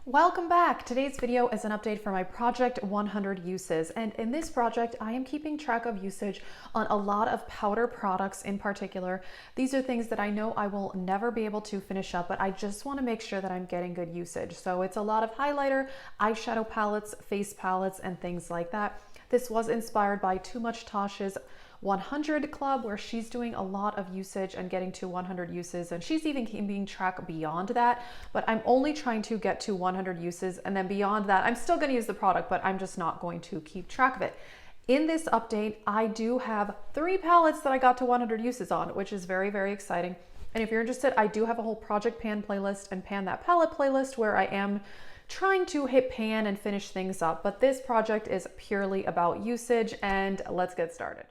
Welcome back! Today's video is an update for my project 100 uses, and in this project I am keeping track of usage on a lot of powder products in particular. These are things that I know I will never be able to finish up, but I just want to make sure that I'm getting good usage. So it's a lot of highlighter, eyeshadow palettes, face palettes, and things like that. This was inspired by Too Much Tosh's 100 club, where she's doing a lot of usage and getting to 100 uses, and she's even keeping track beyond that, but I'm only trying to get to 100 uses, and then beyond that I'm still going to use the product, but I'm just not going to keep track of it. In this update I do have 3 palettes that I got to 100 uses on, which is very exciting. And if you're interested, I do have a whole project pan playlist and pan that palette playlist where I am trying to hit pan and finish things up, but this project is purely about usage, and let's get started.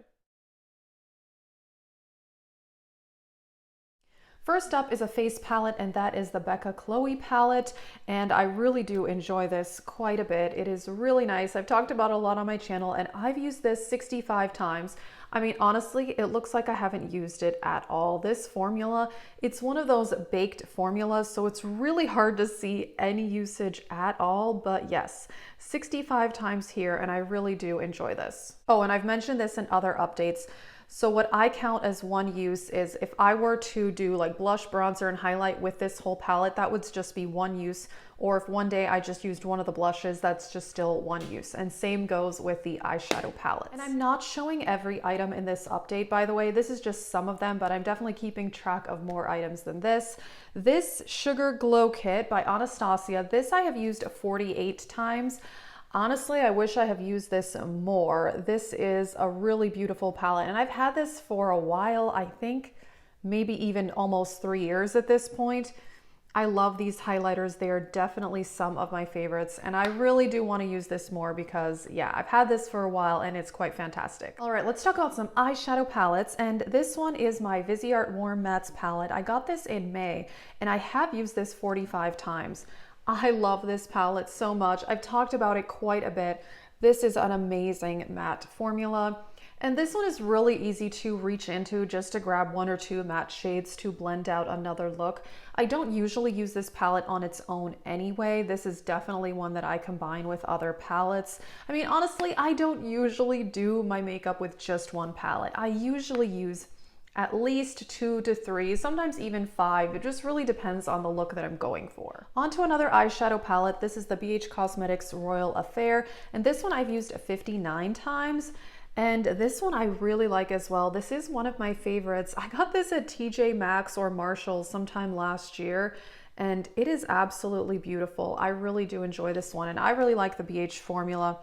First up is a face palette, and that is the Becca Chloe palette, and I really do enjoy this quite a bit. It is really nice. I've talked about it a lot on my channel, and I've used this 65 times. I mean, honestly, it looks like I haven't used it at all. This formula, it's one of those baked formulas, so it's really hard to see any usage at all, but yes, 65 times here, and I really do enjoy this. Oh, and I've mentioned this in other updates. So what I count as one use is if I were to do like blush, bronzer, and highlight with this whole palette, that would just be one use. Or if one day I just used one of the blushes, that's just still one use. And same goes with the eyeshadow palettes. And I'm not showing every item in this update, by the way. This is just some of them, but I'm definitely keeping track of more items than this. This Sugar Glow Kit by Anastasia, this I have used 48 times. Honestly, I wish I have used this more. This is a really beautiful palette, and I've had this for a while. I think maybe even almost 3 years at this point. I love these highlighters. They are definitely some of my favorites, and I really do want to use this more because, yeah, I've had this for a while and it's quite fantastic. All right, let's talk about some eyeshadow palettes, and this one is my Viseart Warm Mattes palette. I got this in May, and I have used this 45 times. I love this palette so much. I've talked about it quite a bit. This is an amazing matte formula. And this one is really easy to reach into just to grab 1 or 2 matte shades to blend out another look. I don't usually use this palette on its own anyway. This is definitely one that I combine with other palettes. I mean, honestly, I don't usually do my makeup with just one palette. I usually use at least 2 to 3, sometimes even 5. It just really depends on the look that I'm going for. On to another eyeshadow palette. This is the BH Cosmetics Royal Affair, and this one I've used 59 times. And this one I really like as well. This is one of my favorites. I got this at TJ Maxx or Marshalls sometime last year, and it is absolutely beautiful. I really do enjoy this one, and I really like the BH formula.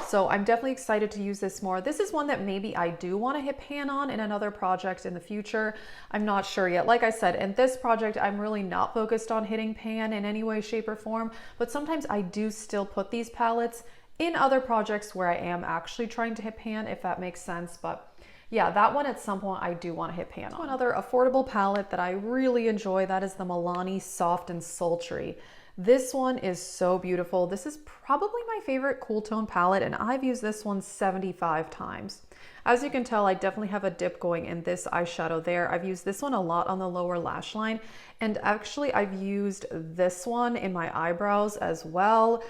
So I'm definitely excited to use this more. This is one that maybe I do want to hit pan on in another project in the future. I'm not sure yet. Like I said, in this project, I'm really not focused on hitting pan in any way, shape, or form, but sometimes I do still put these palettes in other projects where I am actually trying to hit pan, if that makes sense. But yeah, that one at some point I do want to hit pan on. Another affordable palette that I really enjoy, that is the Milani Soft and Sultry. This one is so beautiful. This is probably my favorite cool tone palette, and I've used this one 75 times. As you can tell, I definitely have a dip going in this eyeshadow there. I've used this one a lot on the lower lash line, and actually I've used this one in my eyebrows as well.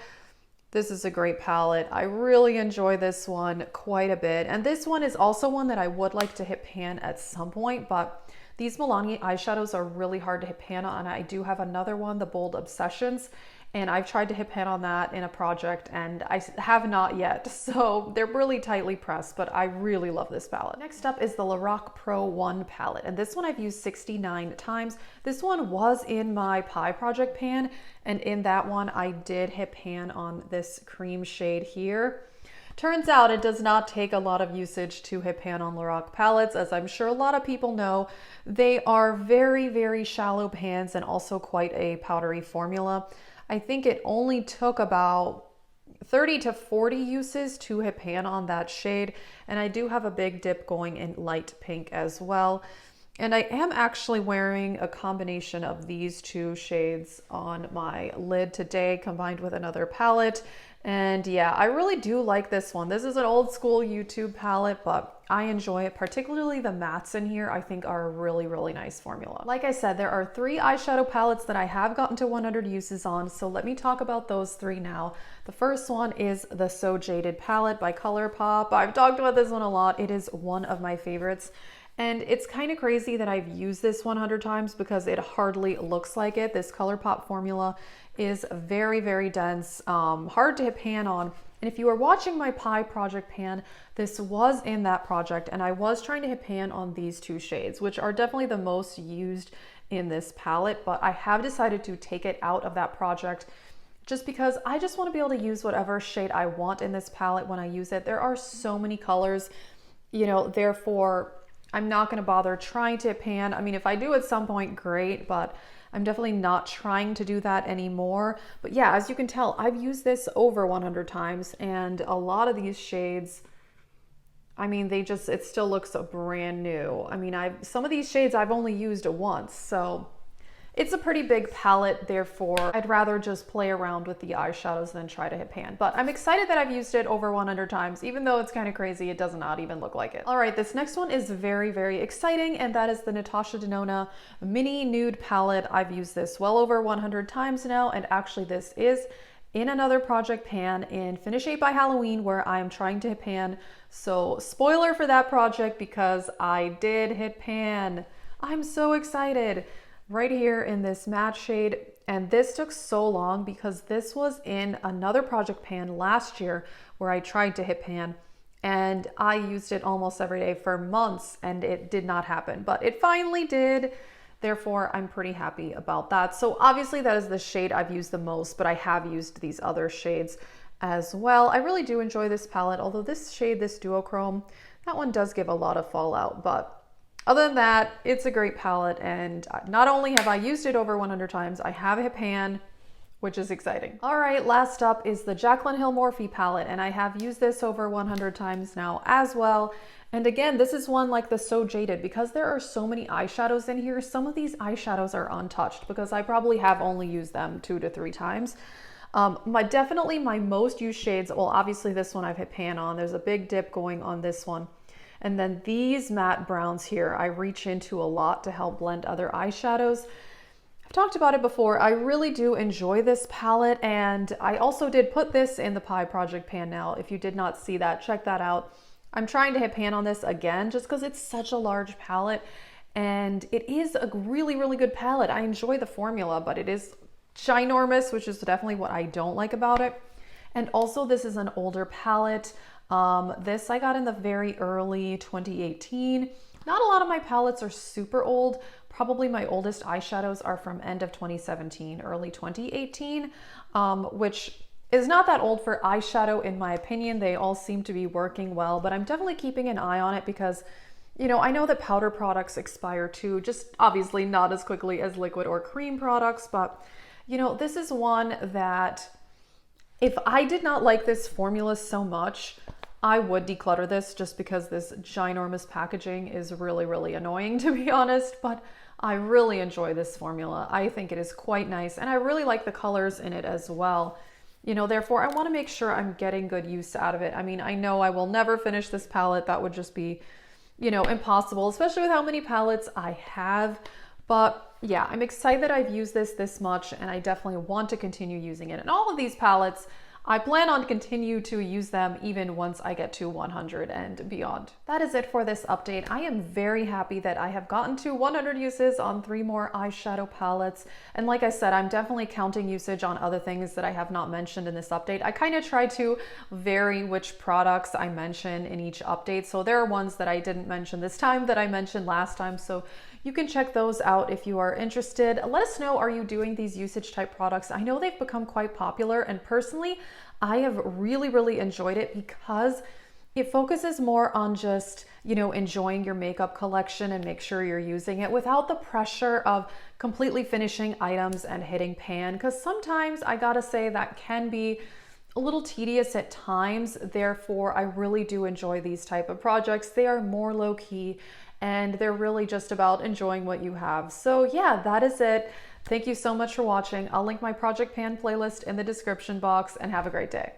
This is a great palette. I really enjoy this one quite a bit. And this one is also one that I would like to hit pan at some point, but these Milani eyeshadows are really hard to hit pan on. I do have another one, the Bold Obsessions, and I've tried to hit pan on that in a project and I have not yet. So they're really tightly pressed, but I really love this palette. Next up is the Lorac Pro One Palette, and this one I've used 69 times. This one was in my pie project pan, and in that one I did hit pan on this cream shade here. Turns out it does not take a lot of usage to hit pan on Lorac palettes. As I'm sure a lot of people know, they are very shallow pans and also quite a powdery formula. I think it only took about 30 to 40 uses to hit pan on that shade, and I do have a big dip going in light pink as well. And I am actually wearing a combination of these two shades on my lid today, combined with another palette. And yeah, I really do like this one. This is an old school YouTube palette, but I enjoy it. Particularly the mattes in here, I think are a really, really nice formula. Like I said, there are 3 eyeshadow palettes that I have gotten to 100 uses on. So let me talk about those 3 now. The first one is the So Jaded palette by ColourPop. I've talked about this one a lot. It is one of my favorites. And it's kind of crazy that I've used this 100 times because it hardly looks like it. This ColourPop formula is very, very dense, hard to hit pan on. And if you are watching my pie project pan, this was in that project and I was trying to hit pan on these 2 shades, which are definitely the most used in this palette, but I have decided to take it out of that project just because I just want to be able to use whatever shade I want in this palette when I use it. There are so many colors, you know, therefore I'm not going to bother trying to hit pan. I mean, if I do at some point, great, but I'm definitely not trying to do that anymore. But yeah, as you can tell, I've used this over 100 times and a lot of these shades, I mean, it still looks brand new. I mean, some of these shades I've only used once, so it's a pretty big palette, therefore I'd rather just play around with the eyeshadows than try to hit pan. But I'm excited that I've used it over 100 times, even though it's kind of crazy, it does not even look like it. All right, this next one is very, very exciting, and that is the Natasha Denona Mini Nude Palette. I've used this well over 100 times now, and actually this is in another project pan in Finish 8 by Halloween where I'm trying to hit pan. So spoiler for that project because I did hit pan. I'm so excited. Right here in this matte shade, and this took so long because this was in another project pan last year where I tried to hit pan and I used it almost every day for months and it did not happen, but it finally did. Therefore, I'm pretty happy about that. So obviously that is the shade I've used the most, but I have used these other shades as well. I really do enjoy this palette, although this shade, this duochrome, that one does give a lot of fallout, but other than that, it's a great palette, and not only have I used it over 100 times, I have hit pan, which is exciting. All right, last up is the Jaclyn Hill Morphe palette, and I have used this over 100 times now as well. And again, this is one like the So Jaded, because there are so many eyeshadows in here. Some of these eyeshadows are untouched because I probably have only used them 2 to 3 times. Definitely my most used shades, well, obviously this one I've hit pan on. There's a big dip going on this one. And then these matte browns here, I reach into a lot to help blend other eyeshadows. I've talked about it before. I really do enjoy this palette, and I also did put this in the pie project pan now. If you did not see that, check that out. I'm trying to hit pan on this again just because it's such a large palette, and it is a really, really good palette. I enjoy the formula, but it is ginormous, which is definitely what I don't like about it. And also this is an older palette. This I got in the very early 2018. Not a lot of my palettes are super old. Probably my oldest eyeshadows are from end of 2017, early 2018, which is not that old for eyeshadow in my opinion. They all seem to be working well, but I'm definitely keeping an eye on it because, you know, I know that powder products expire too, just obviously not as quickly as liquid or cream products, but you know, this is one that if I did not like this formula so much, I would declutter this just because this ginormous packaging is really, really annoying to be honest, but I really enjoy this formula. I think it is quite nice and I really like the colors in it as well. You know, therefore I want to make sure I'm getting good use out of it. I mean, I know I will never finish this palette. That would just be, you know, impossible, especially with how many palettes I have. But yeah, I'm excited that I've used this much and I definitely want to continue using it. And all of these palettes, I plan on continue to use them even once I get to 100 and beyond. That is it for this update. I am very happy that I have gotten to 100 uses on 3 more eyeshadow palettes. And like I said, I'm definitely counting usage on other things that I have not mentioned in this update. I kind of try to vary which products I mention in each update. So there are ones that I didn't mention this time that I mentioned last time. So you can check those out if you are interested. Let us know, are you doing these usage type products? I know they've become quite popular and personally, I have really, really enjoyed it because it focuses more on just, you know, enjoying your makeup collection and make sure you're using it without the pressure of completely finishing items and hitting pan. Because sometimes I gotta say that can be a little tedious at times. Therefore, I really do enjoy these type of projects. They are more low key and they're really just about enjoying what you have. So yeah, that is it. Thank you so much for watching. I'll link my Project Pan playlist in the description box, and have a great day.